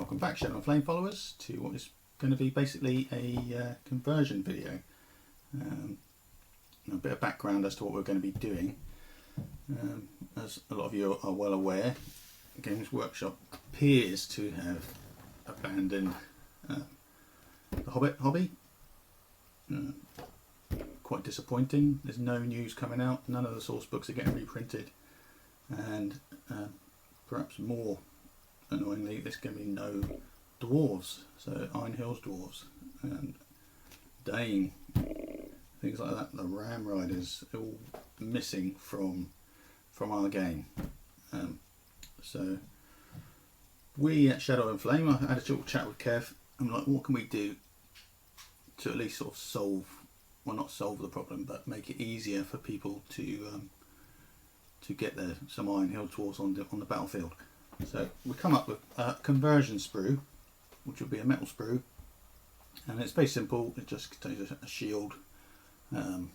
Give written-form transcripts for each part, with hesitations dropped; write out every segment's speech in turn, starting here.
welcome back, Shadow and Flame followers, to what is going to be basically a conversion video. A bit of background as to what we're going to be doing. As a lot of you are well aware, Games Workshop appears to have abandoned the Hobbit hobby. Quite disappointing. There's no news coming out, none of the source books are getting reprinted, and perhaps more annoyingly, there's going to be no dwarves, so Iron Hills dwarves and Dane, things like that. The Ram Riders are all missing from our game. So we at Shadow and Flame, I had a little chat with Kev. I'm like, what can we do to at least sort of solve, well, not solve the problem, but make it easier for people to get some Iron Hill dwarves on the battlefield. So we come up with a conversion sprue, which will be a metal sprue, and it's very simple. It just contains a shield, a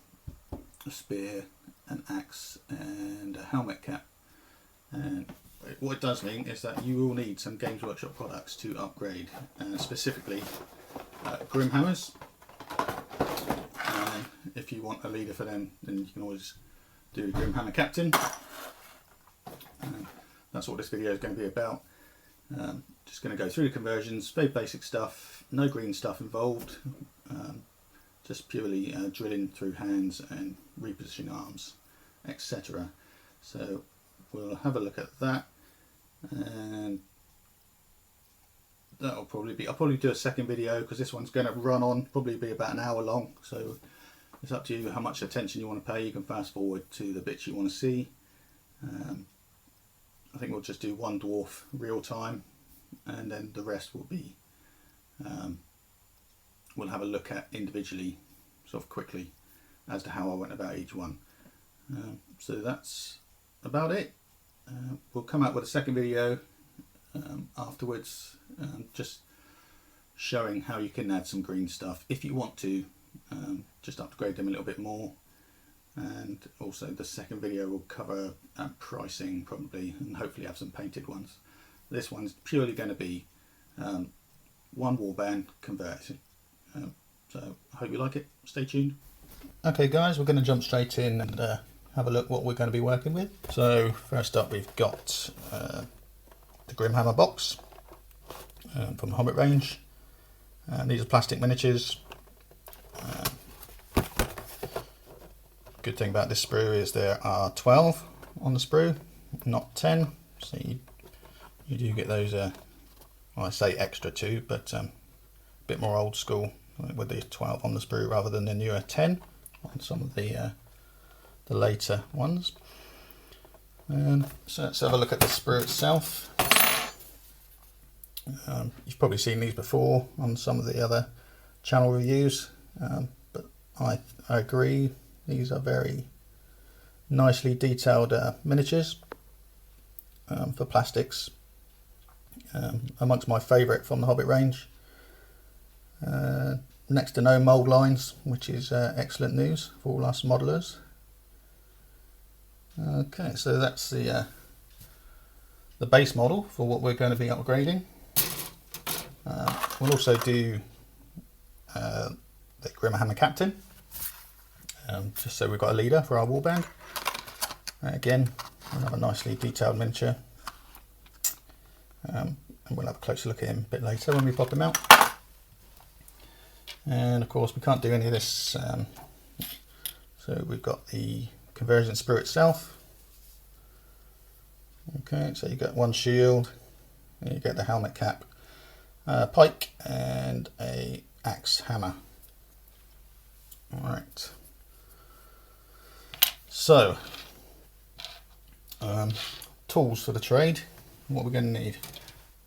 spear, an axe, and a helmet cap. And what it does mean is that you will need some Games Workshop products to upgrade, specifically Grimhammers. And if you want a leader for them, then you can always do Grimhammer Captain. That's what this video is going to be about. Just going to go through the conversions, very basic stuff, no green stuff involved, just purely drilling through hands and repositioning arms, etc. So we'll have a look at that, and that'll probably be, I'll probably do a second video because this one's going to run on, probably be about an hour long, so it's up to you how much attention you want to pay. You can fast forward to the bits you want to see. I think we'll just do one dwarf real time, and then the rest will be, we'll have a look at individually, sort of quickly, as to how I went about each one. So that's about it. We'll come out with a second video afterwards, just showing how you can add some green stuff if you want to, just upgrade them a little bit more. And also the second video will cover pricing probably, and hopefully have some painted ones. This one's purely going to be one warband converted. So I hope you like it. Stay tuned. Okay guys, we're going to jump straight in and have a look what we're going to be working with. So first up we've got the Grimhammer box from the Hobbit range. These are plastic miniatures. Good thing about this sprue is there are 12 on the sprue, not 10, so you do get those, well, I say extra 2, but a bit more old school with the 12 on the sprue rather than the newer 10 on some of the later ones. So let's have a look at the sprue itself. You've probably seen these before on some of the other channel reviews, but I agree. These are very nicely detailed miniatures for plastics, amongst my favourite from the Hobbit range. Next to no mould lines, which is excellent news for all us modelers. Okay, so that's the base model for what we're going to be upgrading. We'll also do the Grimhammer Captain. Just so we've got a leader for our warband. Again, another nicely detailed miniature, and we'll have a closer look at him a bit later when we pop him out. And of course we can't do any of this, so we've got the conversion sprue itself. Okay, so you get one shield, and you get the helmet cap, pike, and a axe hammer. Alright. So, tools for the trade, what we're going to need.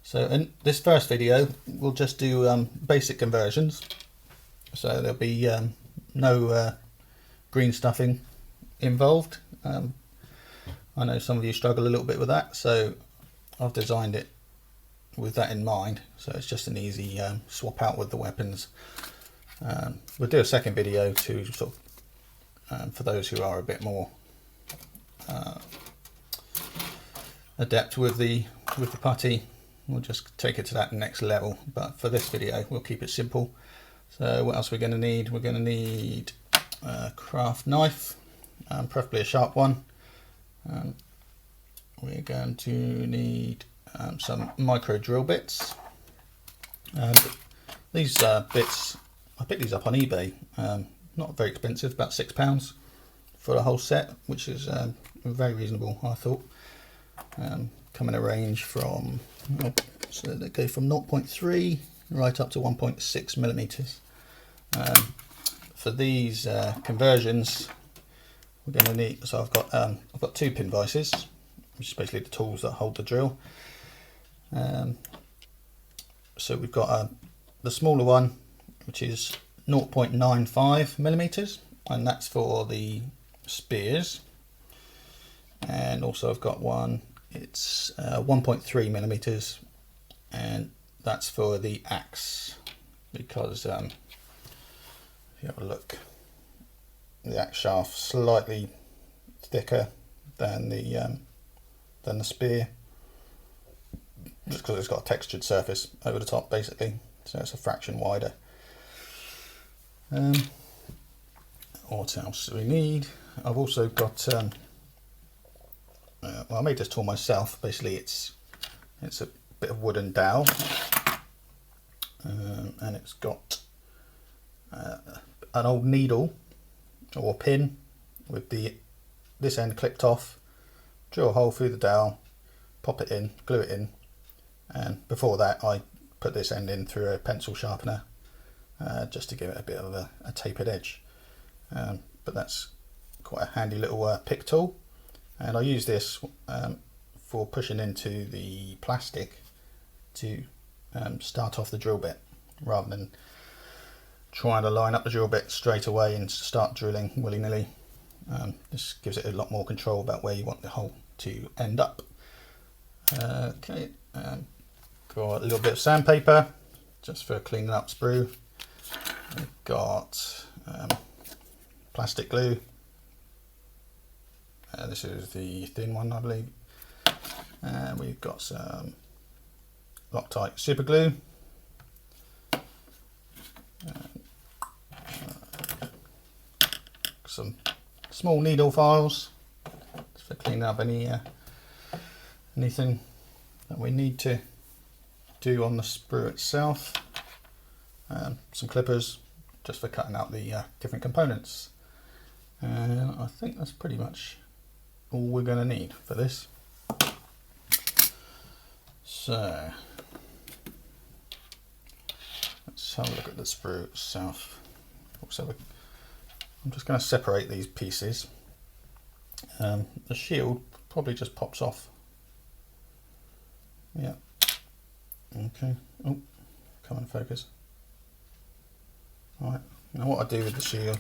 So in this first video we'll just do basic conversions, so there'll be no green stuffing involved. I know some of you struggle a little bit with that, so I've designed it with that in mind, so it's just an easy swap out with the weapons. We'll do a second video to sort of for those who are a bit more adept with the putty we'll just take it to that next level, but for this video we'll keep it simple. So what else we're going to need? We're going to need a craft knife, preferably a sharp one. We're going to need some micro drill bits. These bits, I picked these up on eBay, not very expensive, about £6 for the whole set, which is very reasonable, I thought. Come in a range from, so they go from 0.3 right up to 1.6 millimeters. For these conversions, we're going to need, so I've got 2 pin vices, which is basically the tools that hold the drill. So we've got the smaller one, which is 0.95 millimeters, and that's for the spears. And also I've got one, it's 1.3 millimeters, and that's for the axe, because if you have a look, the axe shaft slightly thicker than the spear, just because it's got a textured surface over the top basically, so it's a fraction wider. What else do we need? I've also got well, I made this tool myself. Basically it's a bit of wooden dowel, and it's got an old needle or pin with this end clipped off. Drill a hole through the dowel, pop it in, glue it in, and before that I put this end in through a pencil sharpener, just to give it a bit of a tapered edge. But that's quite a handy little pick tool, and I use this for pushing into the plastic to start off the drill bit, rather than trying to line up the drill bit straight away and start drilling willy-nilly. This gives it a lot more control about where you want the hole to end up. Okay, got a little bit of sandpaper just for cleaning up sprue. We've got plastic glue. This is the thin one, I believe. And we've got some Loctite super glue. Some small needle files just for cleaning up anything that we need to do on the sprue itself. Some clippers just for cutting out the different components. And I think that's pretty much all we're going to need for this. So let's have a look at the sprue itself. Also, I'm just going to separate these pieces. The shield probably just pops off. Yeah. Okay. Oh, come on, focus. Right. Now what I do with the shield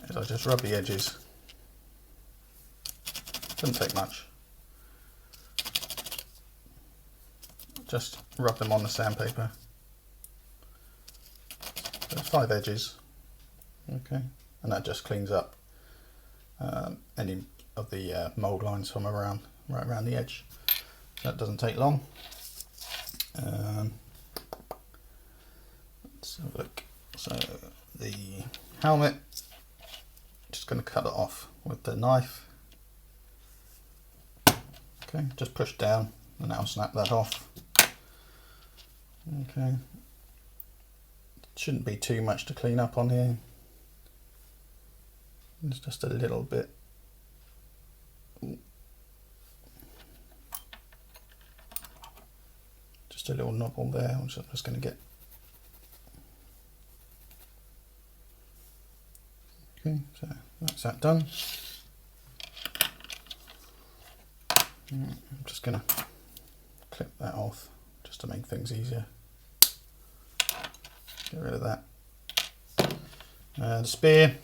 is I just rub the edges. Doesn't take much. Just rub them on the sandpaper. There's 5 edges. Okay, and that just cleans up any of the mold lines from right around the edge. That doesn't take long. Let's have a look. So the helmet, just going to cut it off with the knife. Okay, just push down and that'll snap that off. Okay, shouldn't be too much to clean up on here. It's just a little bit. Just a little nobble there, which I'm just going to get. Okay, so that's that done. I'm just going to clip that off just to make things easier. Get rid of that. The spear.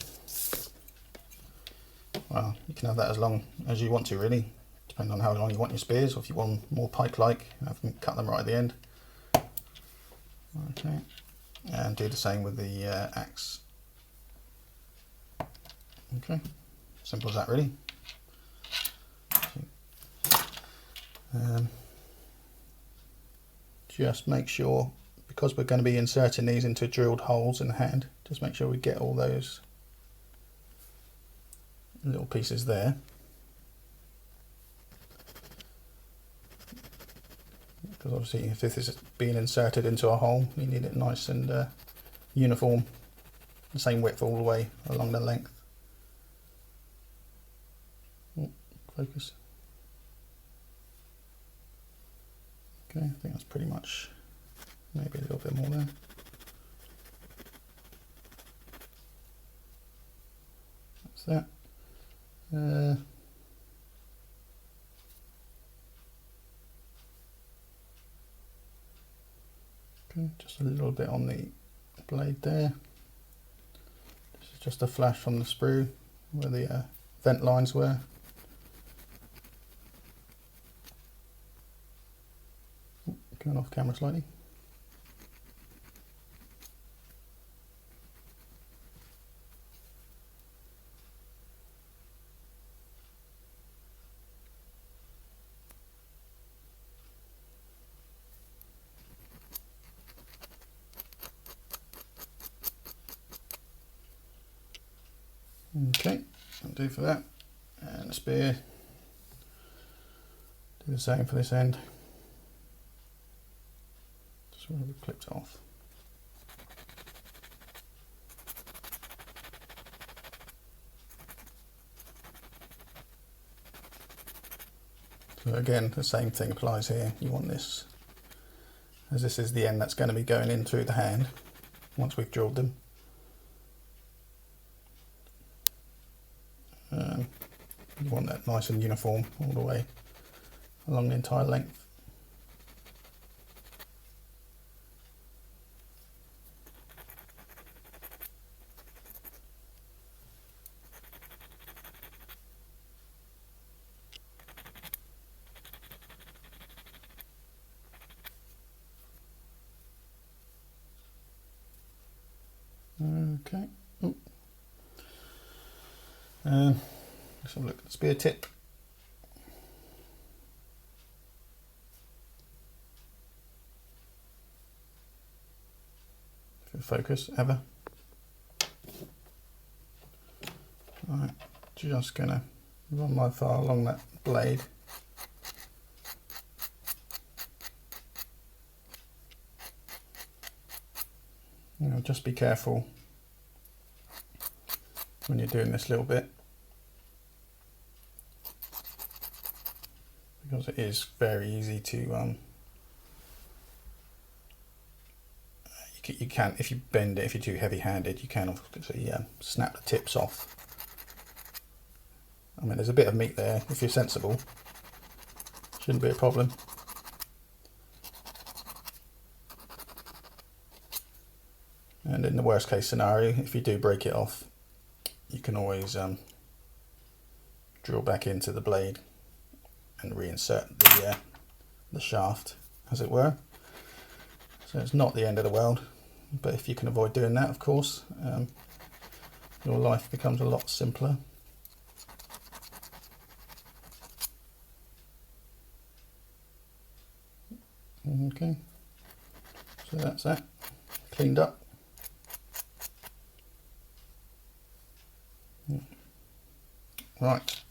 Well, you can have that as long as you want to, really, depending on how long you want your spears, or if you want more pike-like, have them cut them right at the end. Okay, and do the same with the axe. Okay, simple as that, really. just make sure, because we're going to be inserting these into drilled holes in the hand, just make sure we get all those little pieces there. Because obviously if this is being inserted into a hole, you need it nice and uniform, the same width all the way along the length. Oh, focus. Okay, I think that's pretty much, maybe a little bit more there. That's that. Okay, just a little bit on the blade there. This is just a flash from the sprue where the vent lines were. Going off camera slightly. Okay, that'll do for that. And the spear, do the same for this end. Just where we clipped it off. So again, the same thing applies here. You want this, as this is the end that's going to be going in through the hand once we've drilled them. You want that nice and uniform all the way along the entire length. Okay. Let's have a look at the spear tip. Focus ever. Right, just gonna run my file along that blade. You know, just be careful when you're doing this little bit, because it is very easy to you can, if you bend it, if you're too heavy-handed, you can obviously snap the tips off. I mean, there's a bit of meat there. If you're sensible, shouldn't be a problem. And in the worst case scenario, if you do break it off, you can always drill back into the blade and reinsert the shaft, as it were. So it's not the end of the world, but if you can avoid doing that, of course, your life becomes a lot simpler. Okay, so that's that, cleaned up. Right,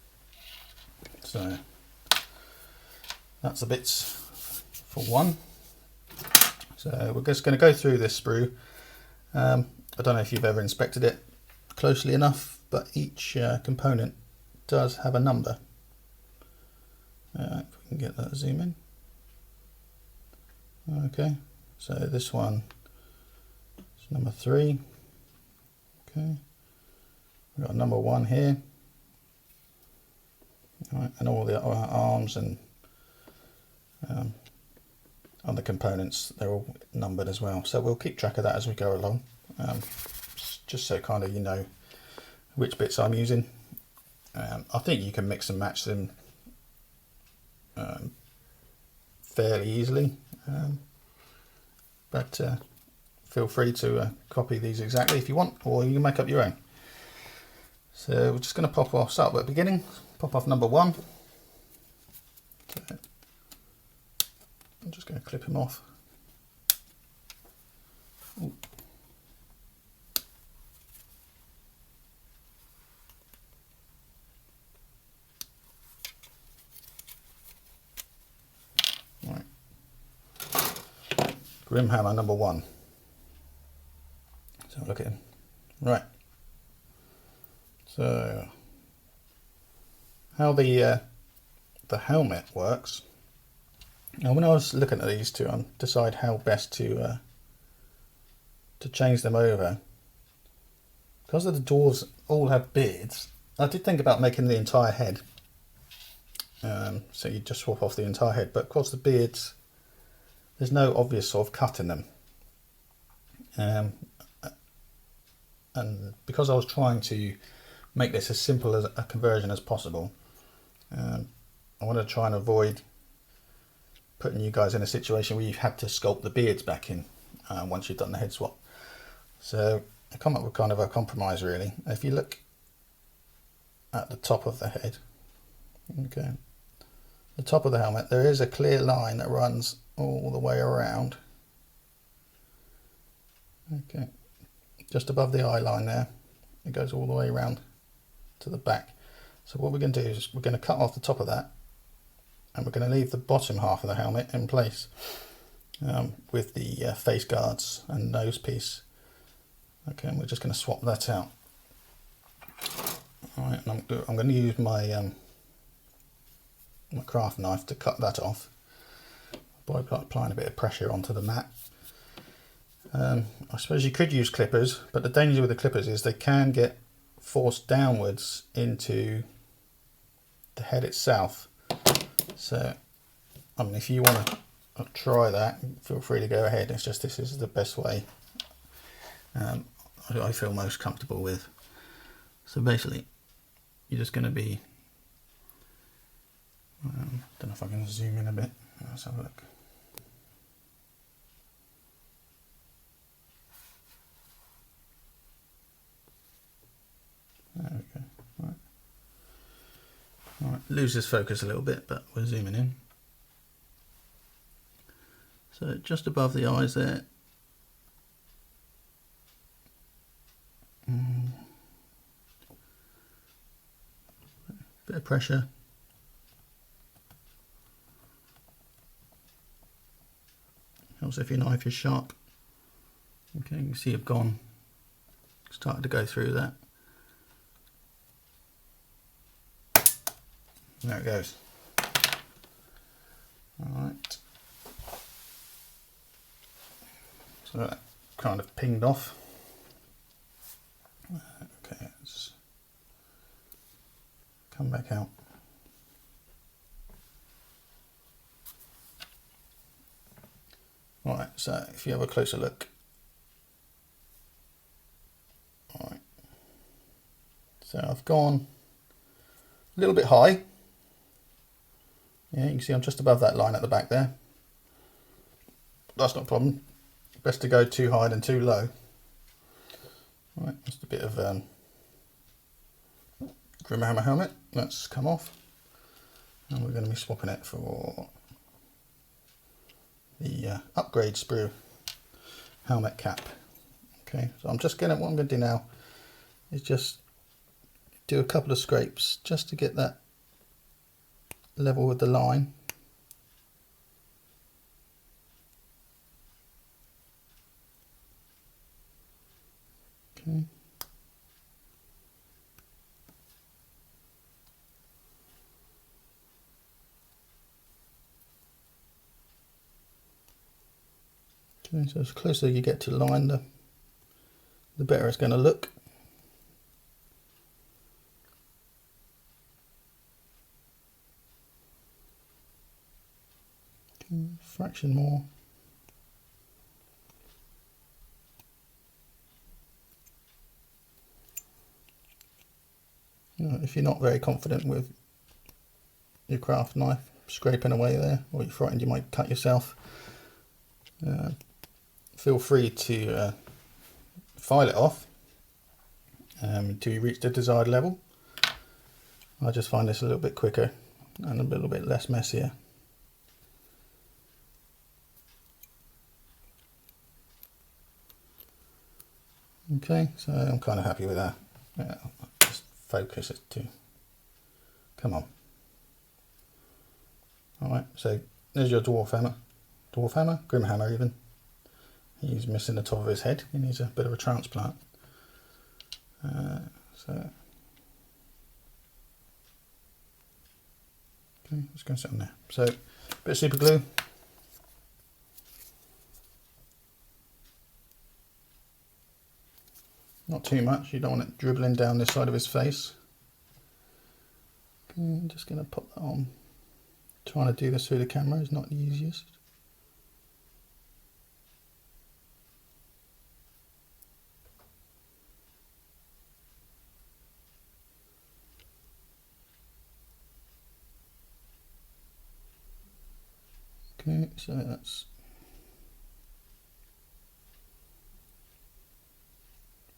so that's the bits for one. So we're just going to go through this sprue. I don't know if you've ever inspected it closely enough, but each component does have a number. If we can get that zoom in. Okay, so this one is number 3. Okay, we've got number 1 here. All right, and all the arms and other components, they're all numbered as well. So we'll keep track of that as we go along, just so kind of you know which bits I'm using. I think you can mix and match them fairly easily, but feel free to copy these exactly if you want, or you can make up your own. So we're just going to pop off, start at the beginning, pop off number 1. So I'm just going to clip him off Grimhammer number 1. So look at him. Right. So how the helmet works. Now, when I was looking at these two, I decide how best to change them over. Because the dwarves all have beards, I did think about making the entire head. So you just swap off the entire head, but of course the beards, there's no obvious sort of cut in them. And because I was trying to make this as simple as a conversion as possible, I want to try and avoid putting you guys in a situation where you've had to sculpt the beards back in once you've done the head swap. So I come up with kind of a compromise really. If you look at the top of the head, okay, the top of the helmet, there is a clear line that runs all the way around. Okay, just above the eye line there, it goes all the way around to the back. So what we're going to do is we're going to cut off the top of that, and we're going to leave the bottom half of the helmet in place with the face guards and nose piece. Okay, and we're just going to swap that out. All right, and I'm going to use my my craft knife to cut that off by applying a bit of pressure onto the mat. I suppose you could use clippers, but the danger with the clippers is they can get forced downwards into the head itself. So, I mean, if you want to try that, feel free to go ahead. It's just this is the best way I feel most comfortable with. So basically, you're just going to be, don't know if I can zoom in a bit. Let's have a look. There we go. All right, loses focus a little bit, but we're zooming in. So just above the eyes there. Bit of pressure. Helps if your knife is sharp. Okay, you can see I've started to go through that. There it goes. Alright. So that kind of pinged off. Okay, let's come back out. Alright, so if you have a closer look. Alright. So I've gone a little bit high. Yeah, you can see I'm just above that line at the back there. That's not a problem. Best to go too high than too low. Right, just a bit of Grimhammer helmet. That's come off. And we're going to be swapping it for the upgrade sprue helmet cap. Okay, so I'm just going to, what I'm going to do now is just do a couple of scrapes just to get that level with the line. Okay. Okay, so as closer you get to line, the better it's going to look. Fraction more. If you're not very confident with your craft knife scraping away there, or you're frightened you might cut yourself, feel free to file it off until you reach the desired level. I just find this a little bit quicker and a little bit less messier. Okay, so I'm kind of happy with that. Yeah, just focus it to come on. Alright, so there's your dwarf hammer, Grimhammer even. He's missing the top of his head. He needs a bit of a transplant. Okay, it's going to sit on there. So, a bit of super glue. Not too much, you don't want it dribbling down this side of his face. Okay, I'm just going to pop that on. Trying to do this through the camera is not the easiest. Okay, so that's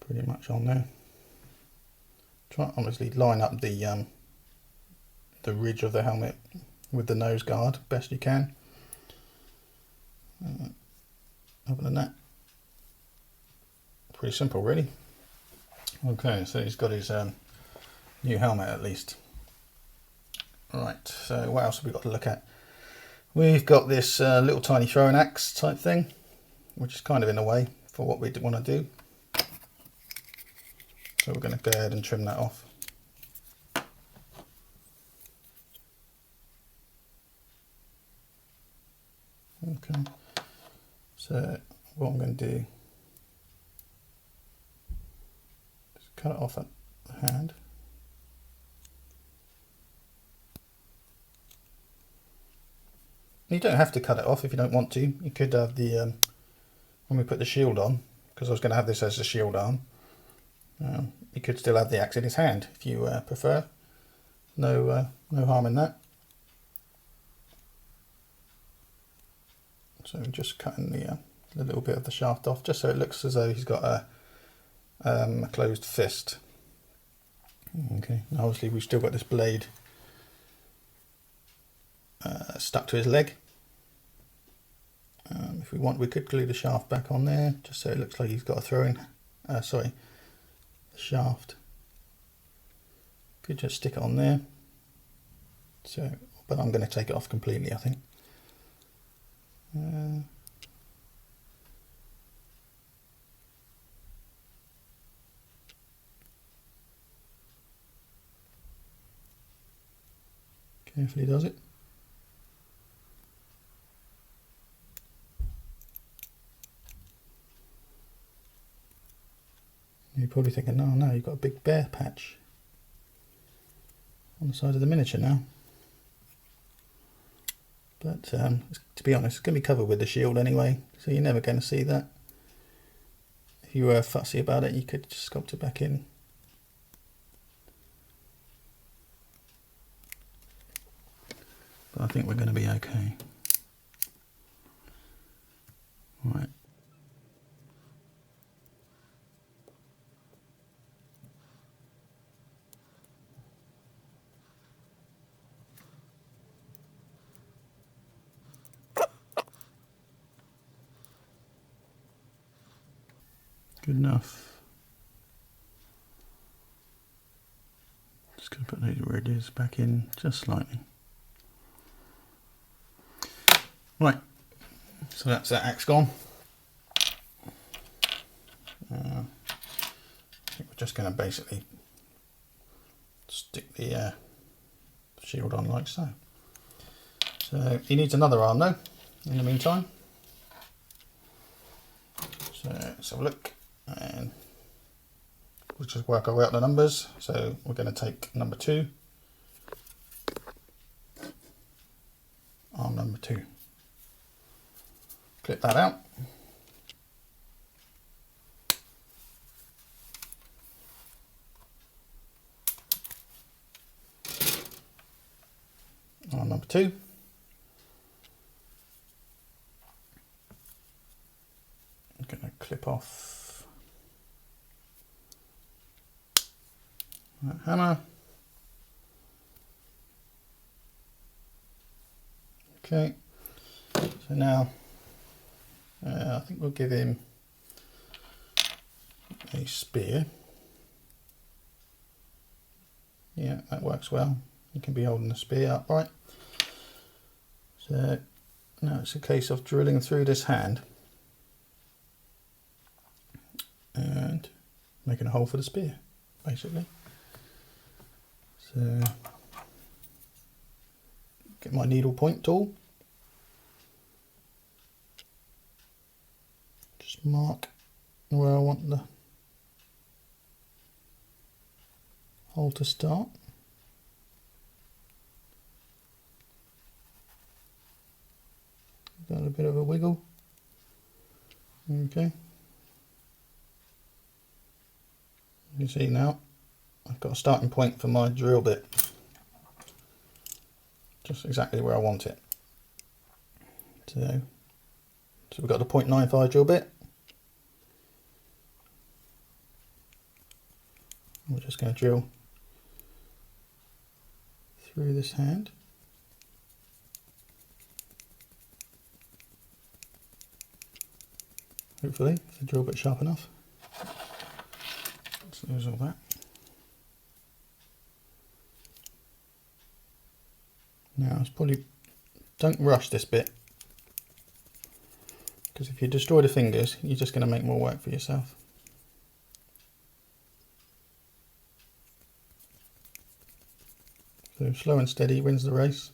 pretty much on there. Try obviously line up the ridge of the helmet with the nose guard best you can. Other than that, pretty simple really. Okay, so he's got his new helmet at least. Right, so what else have we got to look at? We've got this little tiny throwing axe type thing, which is kind of in the way for what we want to do. So we're going to go ahead and trim that off. Okay, so what I'm going to do is cut it off at the hand. You don't have to cut it off if you don't want to. You could have the, when we put the shield on, because I was going to have this as a shield arm, you could still have the axe in his hand if you prefer. No harm in that. So just cutting the little bit of the shaft off, just so it looks as though he's got a closed fist. Okay, now obviously we've still got this blade stuck to his leg. If we want, we could glue the shaft back on there, just so it looks like he's got a throwing, the shaft. Could just stick it on there. So, but I'm going to take it off completely, I think. Carefully does it. You're probably thinking, no, you've got a big bare patch on the side of the miniature now. But to be honest, it's going to be covered with the shield anyway, so you're never going to see that. If you were fussy about it, you could just sculpt it back in. But I think we're going to be okay. Right. Good enough. Just going to put those where it is back in just slightly. Right, so that's that axe gone. I think we're just going to basically stick the shield on like so. So he needs another arm though, in the meantime. So let's have a look, and we'll just work our way up the numbers. So we're going to take number 2, arm number 2. Clip that out. Arm number 2. I'm going to clip off that hammer. Okay, so now I think we'll give him a spear. Yeah, that works well. You can be holding the spear upright. So now it's a case of drilling through this hand making a hole for the spear, basically. So get my needle point tool, just mark where I want the hole to start. Got a bit of a wiggle. Okay. You see now, I've got a starting point for my drill bit. Just exactly where I want it. So we've got the 0.95 drill bit. We're just going to drill through this hand. Hopefully, if the drill bit's sharp enough. Let's lose all that. Now, it's probably, don't rush this bit, because if you destroy the fingers, you're just going to make more work for yourself. So slow and steady wins the race.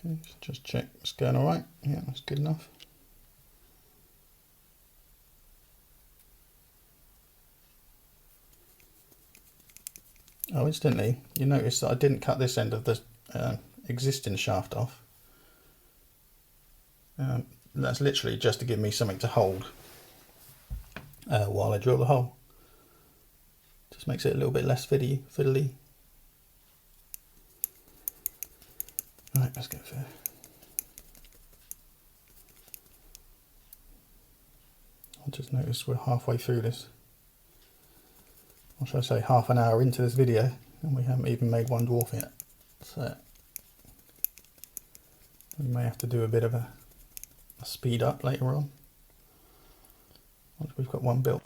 Okay, just check it's going alright. Yeah, that's good enough. Oh, incidentally, you notice that I didn't cut this end of the existing shaft off. That's literally just to give me something to hold while I drill the hole. Just makes it a little bit less fiddly. Right, let's go for I just noticed we're halfway through this. Or should I say half an hour into this video, and we haven't even made one dwarf yet. So we may have to do a bit of a speed up later on, once we've got one built.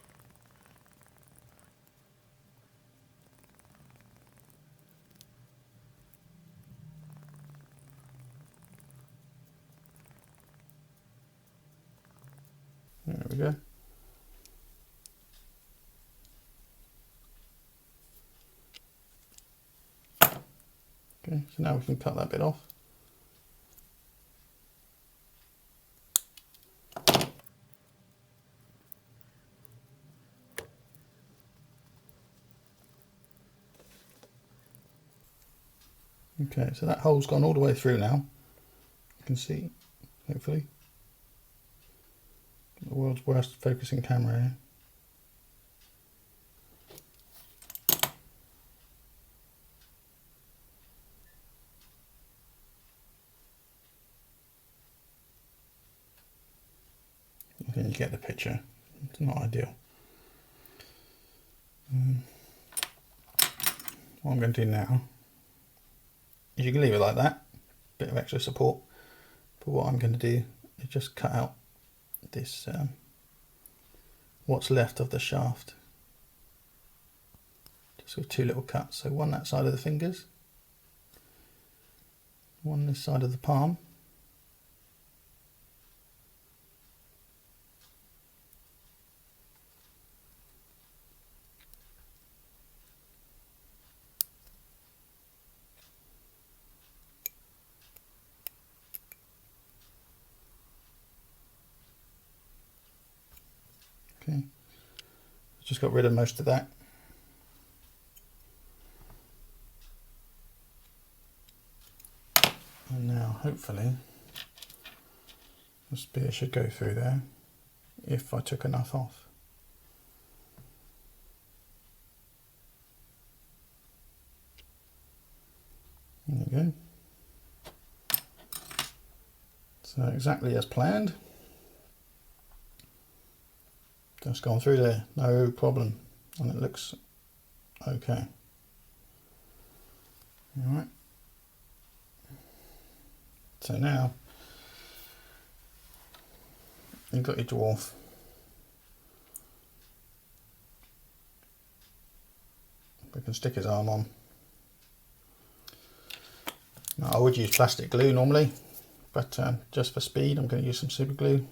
There we go. Okay, so now we can cut that bit off. Okay, so that hole's gone all the way through now. You can see, hopefully. The world's worst focusing camera here. I think you get the picture. It's not ideal. What I'm going to do now is you can leave it like that, bit of extra support. But what I'm going to do is just cut out this what's left of the shaft, just with two little cuts. So one that side of the fingers, one this side of the palm. Okay, just got rid of most of that. And now hopefully the spear should go through there if I took enough off. There we go. So exactly as planned. Just gone through there, no problem, and it looks okay. Alright, so now you've got your dwarf. we can stick his arm on. Now, I would use plastic glue normally, but just for speed I'm going to use some super glue.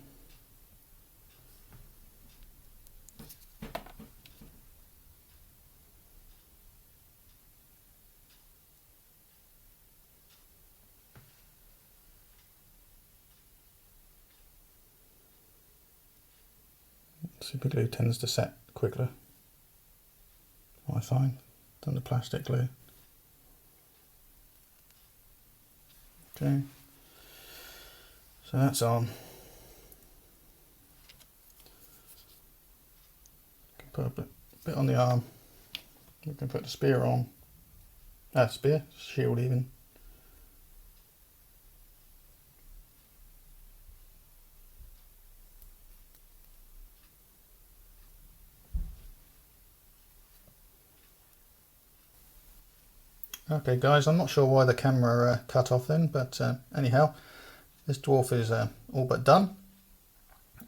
Super glue tends to set quicker, I find, than the plastic glue. Okay, so that's on. Put a bit on the arm. We can put the spear on. Shield even. Okay guys, I'm not sure why the camera cut off then, but anyhow, this dwarf is all but done.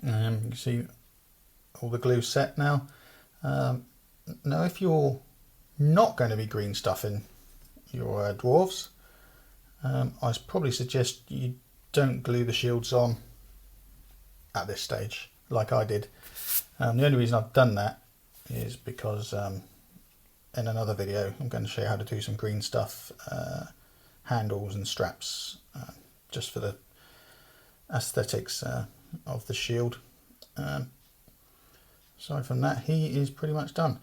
You can see all the glue set now. Now if you're not going to be green stuffing your dwarves, I probably suggest you don't glue the shields on at this stage like I did. The only reason I've done that is because in another video I'm going to show you how to do some green stuff handles and straps, just for the aesthetics of the shield. Aside from that, he is pretty much done.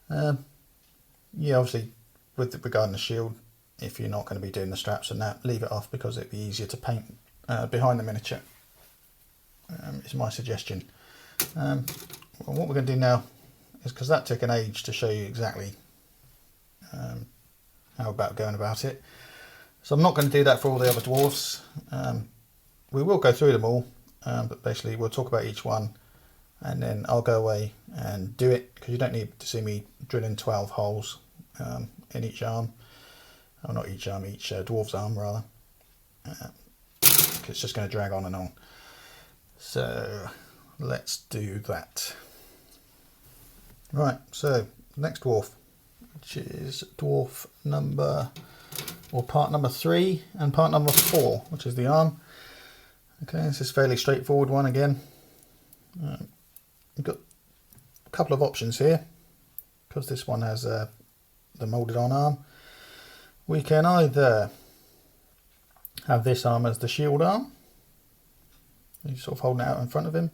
Yeah, obviously with regarding the shield, if you're not going to be doing the straps and that, leave it off because it'd be easier to paint behind the miniature, is my suggestion. Well, what we're going to do now is, because that took an age to show you exactly how about going about it, so I'm not going to do that for all the other dwarfs. We will go through them all, but basically we'll talk about each one and then I'll go away and do it, because you don't need to see me drilling 12 holes in each arm, or not each arm, each dwarf's arm rather. It's just going to drag on and on. So let's do that. Right, so next dwarf, which is dwarf number, or part number 3 and part number 4, which is the arm. Okay, this is a fairly straightforward one again. We've got a couple of options here, because this one has the moulded on arm. We can either have this arm as the shield arm, he's sort of holding it out in front of him,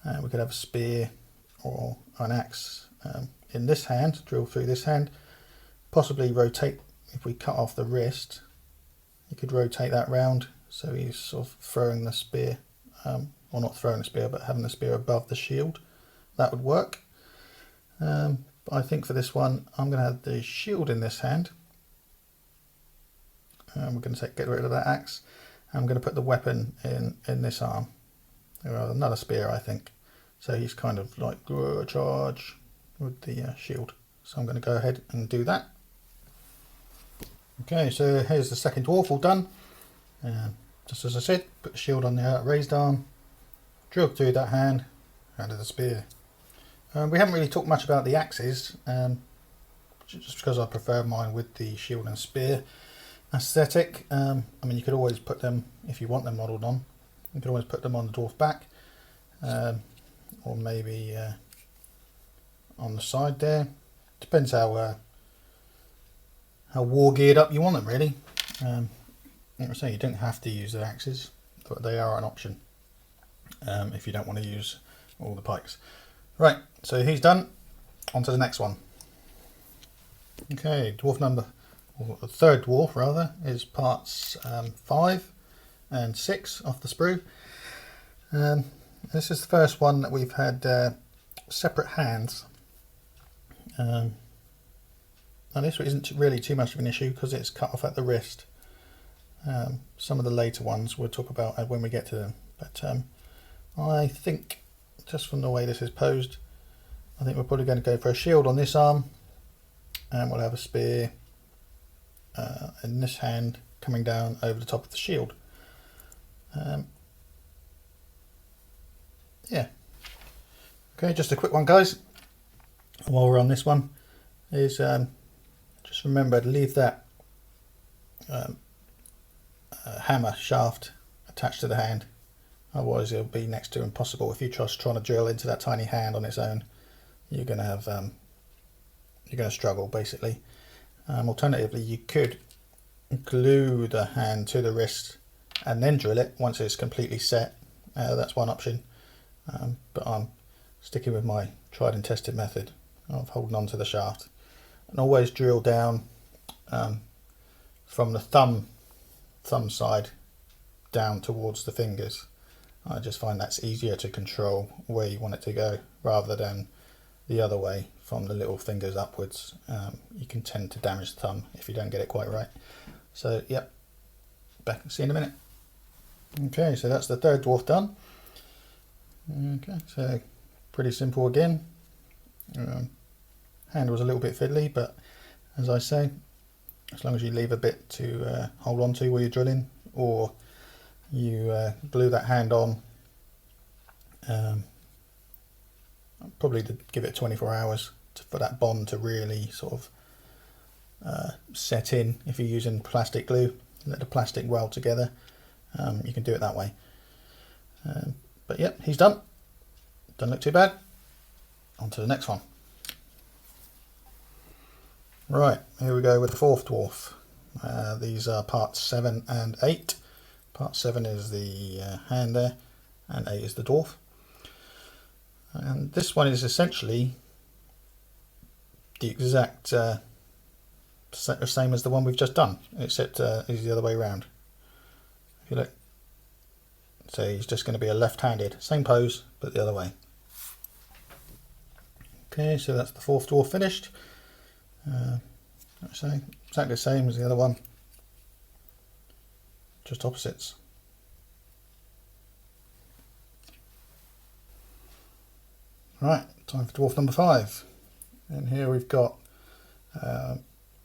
and we could have a spear or an axe in this hand, drill through this hand, possibly rotate. If we cut off the wrist, you could rotate that round so he's sort of throwing the spear, or not throwing the spear, but having the spear above the shield. That would work. But I think for this one I'm going to have the shield in this hand. We're going to get rid of that axe. I'm going to put the weapon in this arm. Another spear, I think. So he's kind of like charge with the shield. So I'm going to go ahead and do that. Okay, so here's the second dwarf all done. Just as I said, put the shield on the raised arm, drill through that hand, under the spear. We haven't really talked much about the axes, just because I prefer mine with the shield and spear aesthetic. I mean, you could always put them, if you want them modelled on, you could always put them on the dwarf back, or maybe on the side there. Depends how war geared up you want them, really. Like I say, you don't have to use the axes, but they are an option if you don't want to use all the pikes. Right, so he's done. On to the next one. Okay, dwarf number, or the third dwarf rather, is parts 5 and 6 off the sprue. This is the first one that we've had separate hands. Now this isn't really too much of an issue because it's cut off at the wrist. Some of the later ones we'll talk about when we get to them, but I think just from the way this is posed, I think we're probably going to go for a shield on this arm, and we'll have a spear in this hand coming down over the top of the shield. Yeah. Okay, just a quick one, guys, while we're on this one. is just remember to leave that hammer shaft attached to the hand, otherwise it'll be next to impossible. If you trying to drill into that tiny hand on its own, you're going to have you're going to struggle basically. Alternatively, you could glue the hand to the wrist and then drill it once it's completely set. That's one option, but I'm sticking with my tried and tested method of holding on to the shaft, and always drill down from the thumb side down towards the fingers. I just find that's easier to control where you want it to go rather than the other way from the little fingers upwards. You can tend to damage the thumb if you don't get it quite right. So yep, back and see you in a minute. Okay, so that's the third dwarf done. Okay, so pretty simple again. Hand was a little bit fiddly, but as I say, as long as you leave a bit to hold on to while you're drilling, or you glue that hand on, probably to give it 24 hours for that bond to really sort of set in. If you're using plastic glue, let the plastic weld together. You can do it that way. But yep, he's done. Doesn't look too bad. On to the next one. Right, here we go with the fourth dwarf. These are parts 7 and 8. Part 7 is the hand there, and 8 is the dwarf. And this one is essentially the exact same as the one we've just done, except it's the other way around. If you look, so he's just going to be a left-handed, same pose, but the other way. Okay, so that's the fourth dwarf finished. So exactly the same as the other one, just opposites. Right, time for dwarf number 5. And here we've got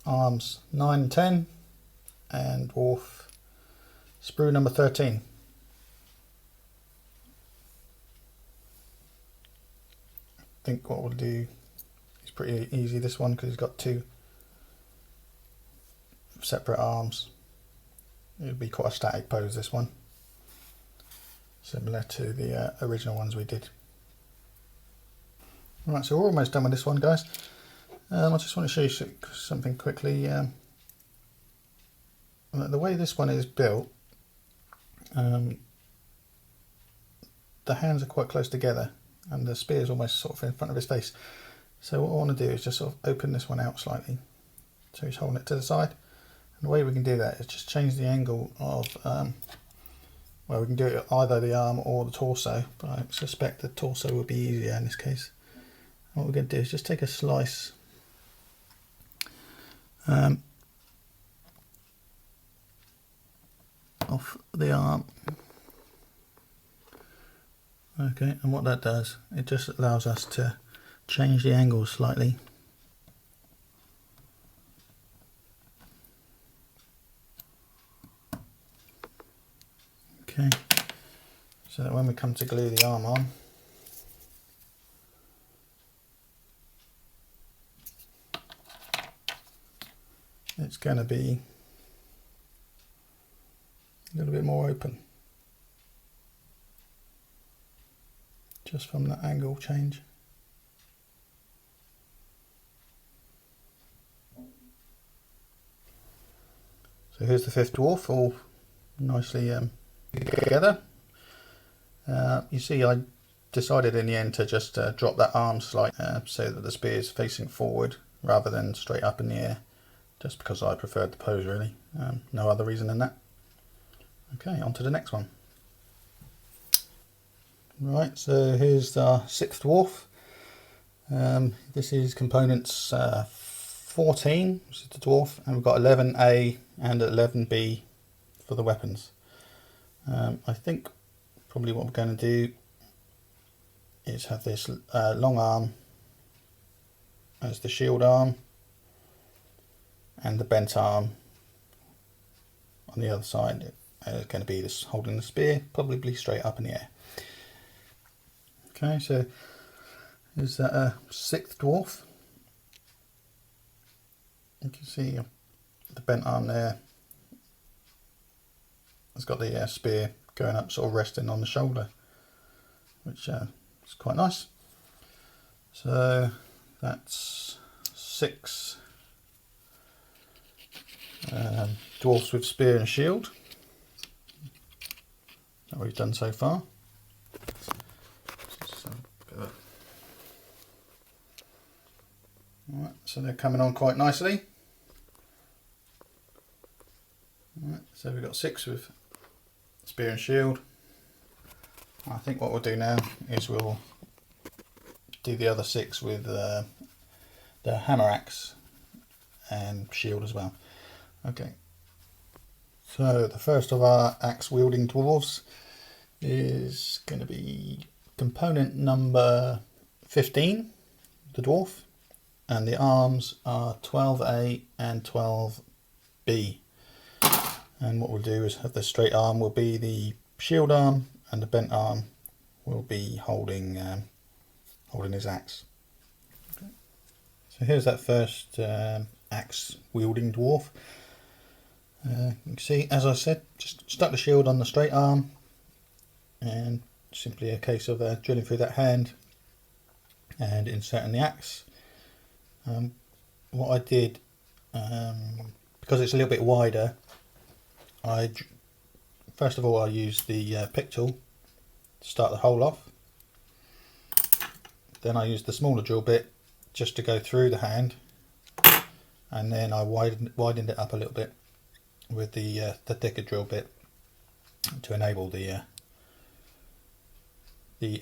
arms 9 and 10 and dwarf sprue number 13. I think what we'll do is pretty easy, this one, because he's got 2 separate arms. It'll be quite a static pose, this one, similar to the original ones we did. Right, so we're almost done with this one, guys. I just want to show you something quickly. The way this one is built, the hands are quite close together and the spear is almost sort of in front of his face. So what I want to do is just sort of open this one out slightly, so he's holding it to the side. And the way we can do that is just change the angle of, well, we can do it either the arm or the torso, but I suspect the torso would be easier in this case. What we're going to do is just take a slice off the arm. Okay, and what that does, it just allows us to change the angle slightly. Okay, so that when we come to glue the arm on, it's going to be a little bit more open, just from that angle change. So here's the fifth dwarf, all nicely together. You see, I decided in the end to just drop that arm slightly so that the spear is facing forward rather than straight up in the air, just because I preferred the pose, really. No other reason than that. Okay, on to the next one. Right, so here's our sixth dwarf. This is components 14, which is the dwarf, and we've got 11A and 11B for the weapons. I think probably what we're going to do is have this long arm as the shield arm, and the bent arm on the other side is going to be this holding the spear, probably straight up in the air. Okay, so is that a sixth dwarf? You can see the bent arm there. It's got the spear going up, sort of resting on the shoulder, which is quite nice. So that's 6 dwarfs with spear and shield that we've done so far. Alright, so they're coming on quite nicely. Alright, so we've got 6 with spear and shield. I think what we'll do now is we'll do the other 6 with the hammer axe and shield as well. Okay, so the first of our axe-wielding dwarves is going to be component number 15, the dwarf, and the arms are 12A and 12B. And what we'll do is have the straight arm will be the shield arm, and the bent arm will be holding his axe. Okay. So here's that first axe-wielding dwarf. You can see, as I said, just stuck the shield on the straight arm, and simply a case of drilling through that hand and inserting the axe. What I did, because it's a little bit wider, first of all I used the pick tool to start the hole off. Then I used the smaller drill bit just to go through the hand, and then I widened it up a little bit with the thicker drill bit to enable the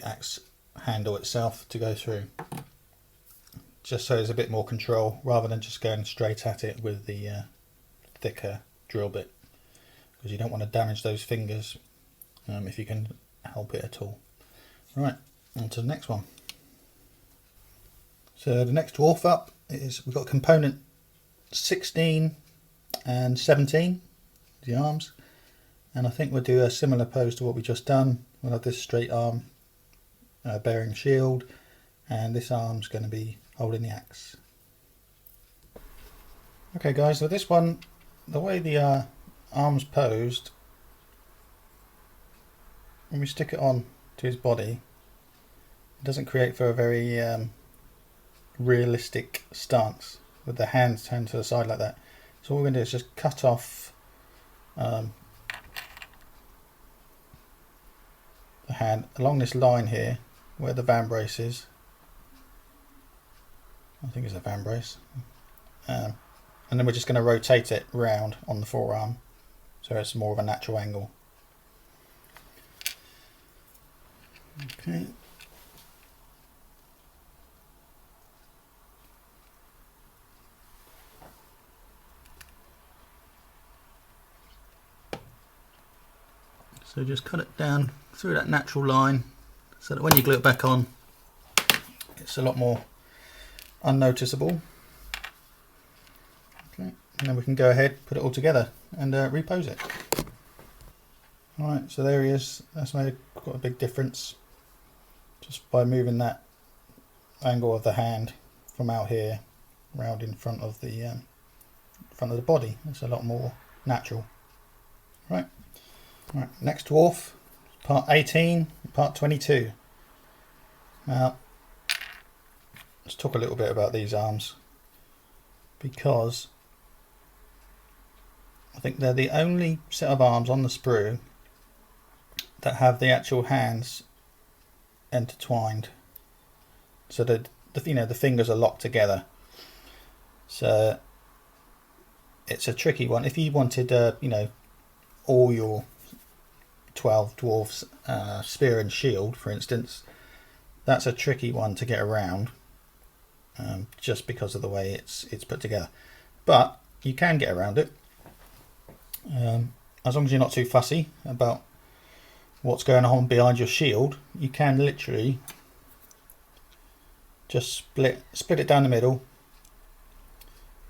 axe handle itself to go through, just so there's a bit more control rather than just going straight at it with the thicker drill bit, because you don't want to damage those fingers if you can help it at all. Right, on to the next one. So the next dwarf up is, we've got component 16 and 17, the arms, and I think we'll do a similar pose to what we just done. We'll have this straight arm bearing shield, and this arm's going to be holding the axe. Okay guys, so this one, the way the arm's posed, when we stick it on to his body, it doesn't create for a very realistic stance with the hands turned to the side like that. So what we're going to do is just cut off the hand along this line here where the vambrace is. I think it's a vambrace. And then we're just going to rotate it round on the forearm so it's more of a natural angle. Okay. So just cut it down through that natural line so that when you glue it back on, it's a lot more unnoticeable. Okay, and then we can go ahead, put it all together and repose it. Alright, so there he is. That's made quite a big difference just by moving that angle of the hand from out here round in front of the body. It's a lot more natural. Right. Right, next dwarf, part 18, part 22. Now, let's talk a little bit about these arms, because I think they're the only set of arms on the sprue that have the actual hands intertwined, so that the fingers are locked together. So it's a tricky one. If you wanted, all your 12 dwarfs spear and shield, for instance, that's a tricky one to get around, just because of the way it's put together. But you can get around it, as long as you're not too fussy about what's going on behind your shield. You can literally just split it down the middle,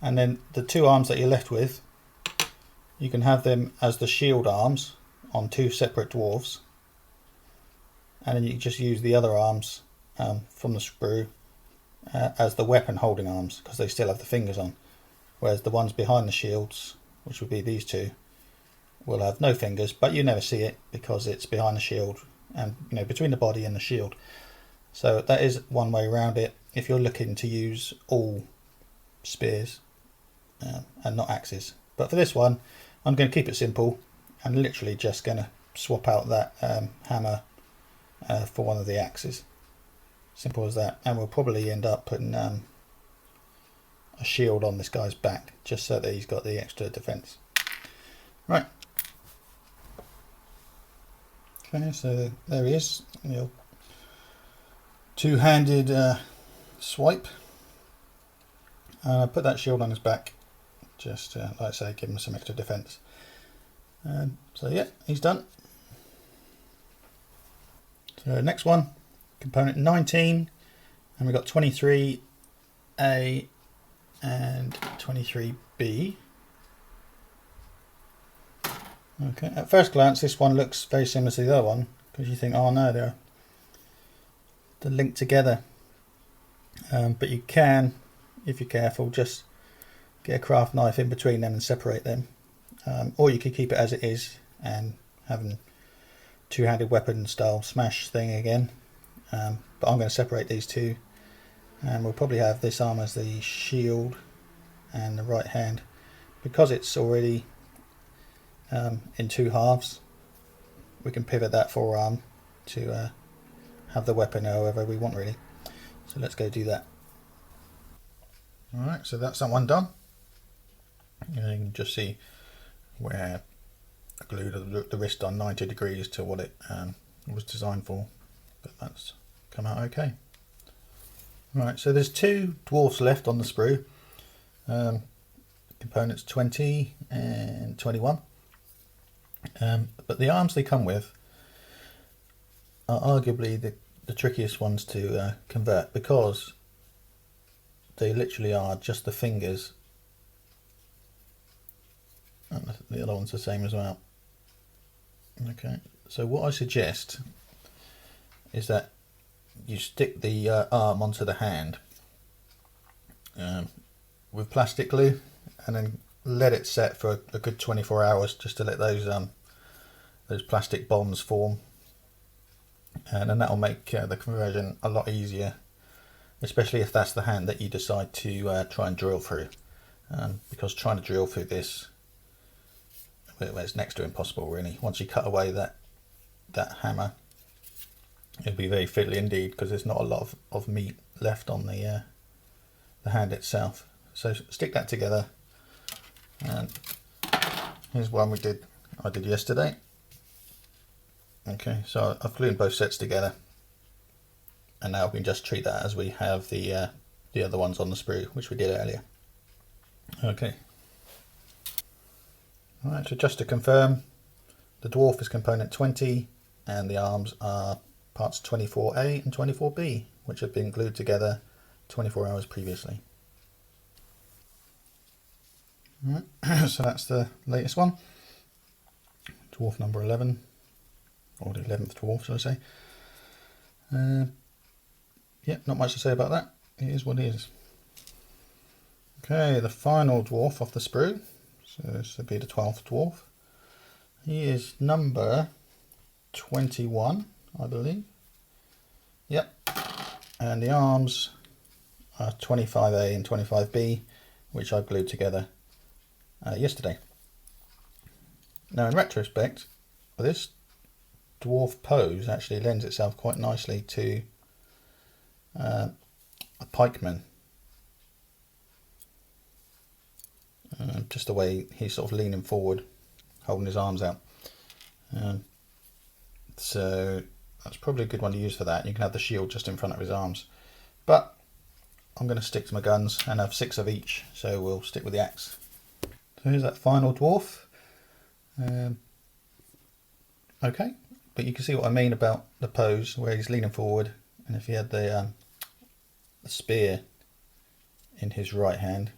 and then the two arms that you're left with, you can have them as the shield arms on two separate dwarves, and then you can just use the other arms from the sprue as the weapon holding arms, because they still have the fingers on. whereas the ones behind the shields, which would be these two, will have no fingers, but you never see it because it's behind the shield and between the body and the shield. So that is one way around it if you're looking to use all spears and not axes. But for this one, I'm going to keep it simple and literally just going to swap out that hammer for one of the axes. Simple as that. And we'll probably end up putting a shield on this guy's back just so that he's got the extra defense. Right. Okay, so there he is. Two-handed swipe. And I put that shield on his back just to, like I say, give him some extra defense. So yeah, he's done. So next one, component 19, and we've got 23A and 23B. Okay, at first glance this one looks very similar to the other one because you think, oh no, they're linked together. But you can, if you're careful, just get a craft knife in between them and separate them. Or you could keep it as it is and having two-handed weapon style smash thing again. But I'm going to separate these two, and we'll probably have this arm as the shield and the right hand because it's already in two halves. We can pivot that forearm to have the weapon however we want, really. So let's go do that. Alright, so that's that one done. And you can just see where I glued the wrist on 90 degrees to what it was designed for, but that's come out okay. Right, so there's two dwarfs left on the sprue, components 20 and 21, but the arms they come with are arguably the trickiest ones to convert because they literally are just the fingers, and the other one's the same as well. Okay, so what I suggest is that you stick the arm onto the hand with plastic glue and then let it set for a good 24 hours just to let those plastic bonds form, and then that will make the conversion a lot easier, especially if that's the hand that you decide to try and drill through, because trying to drill through this, well, it's next to impossible really. Once you cut away that hammer, it'll be very fiddly indeed because there's not a lot of meat left on the hand itself. So stick that together, and here's one I did yesterday. Okay, so I've glued both sets together, and now we can just treat that as we have the other ones on the sprue, which we did earlier. Okay. Alright, so just to confirm, the dwarf is component 20 and the arms are parts 24A and 24B, which have been glued together 24 hours previously. Alright, so that's the latest one, dwarf number 11, or the 11th dwarf, shall I say. Yeah, not much to say about that. It is what it is. Okay, the final dwarf off the sprue. So this would be the 12th dwarf. He is number 21, I believe. Yep. And the arms are 25A and 25B, which I glued together yesterday. Now, in retrospect, this dwarf pose actually lends itself quite nicely to a pikeman. Just the way he's sort of leaning forward, holding his arms out. So that's probably a good one to use for that. You can have the shield just in front of his arms. But I'm going to stick to my guns and have 6 of each, so we'll stick with the axe. So here's that final dwarf. Okay, but you can see what I mean about the pose, where he's leaning forward, and if he had the spear in his right hand,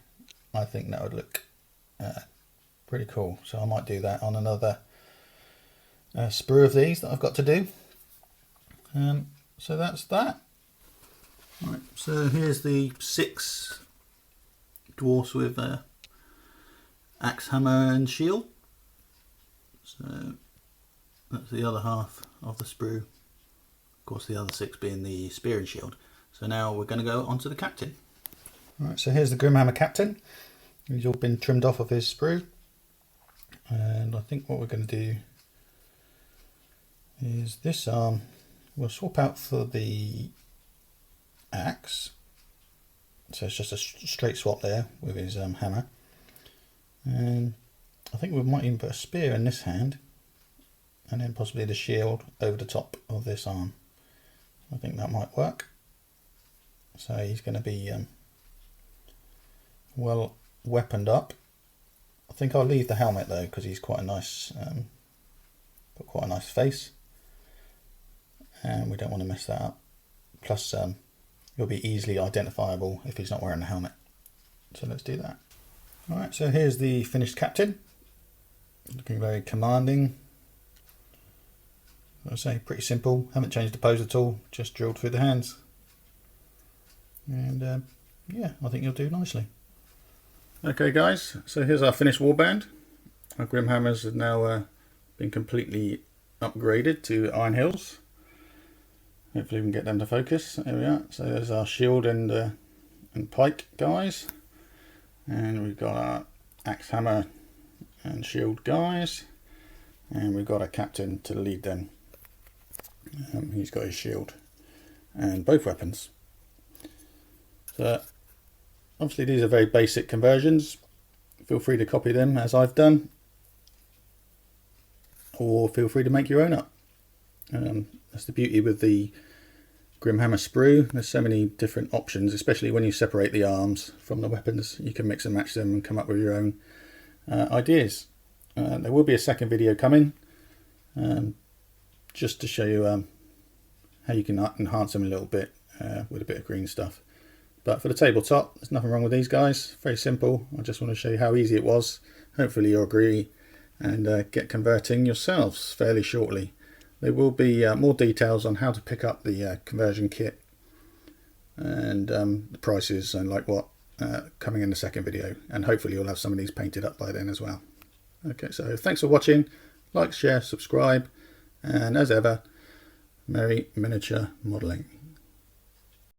I think that would look pretty cool. So I might do that on another sprue of these that I've got to do. So that's that. Right, so here's the 6 dwarfs with axe hammer and shield. So that's the other half of the sprue. Of course, the other 6 being the spear and shield. So now we're going to go on to the captain. Right, so here's the Grimhammer captain. He's all been trimmed off of his sprue. And I think what we're going to do is this arm we'll swap out for the axe. So it's just a straight swap there with his hammer. And I think we might even put a spear in this hand, and then possibly the shield over the top of this arm. I think that might work. So he's going to be well weaponed up. I think I'll leave the helmet though, because he's quite a nice, got quite a nice face, and we don't want to mess that up. Plus, he'll be easily identifiable if he's not wearing a helmet. So let's do that. Alright, so here's the finished captain. Looking very commanding. As I say, pretty simple. Haven't changed the pose at all, just drilled through the hands. And yeah, I think you'll do nicely. Okay guys, so here's our finished warband. Our Grimhammers have now been completely upgraded to Iron Hills. Hopefully we can get them to focus. There we are. So there's our shield and pike guys. And we've got our axe hammer and shield guys. And we've got a captain to lead them. He's got his shield and both weapons. So obviously these are very basic conversions. Feel free to copy them as I've done, or feel free to make your own up. That's the beauty with the Grimhammer sprue. There's so many different options, especially when you separate the arms from the weapons. You can mix and match them and come up with your own ideas. There will be a second video coming, just to show you how you can enhance them a little bit with a bit of green stuff. But for the tabletop, there's nothing wrong with these guys. Very simple. I just want to show you how easy it was. Hopefully you'll agree and get converting yourselves fairly shortly. There will be more details on how to pick up the conversion kit and the prices and like what coming in the second video. And hopefully you'll have some of these painted up by then as well. Okay, so thanks for watching. Like, share, subscribe, and as ever, merry miniature modelling.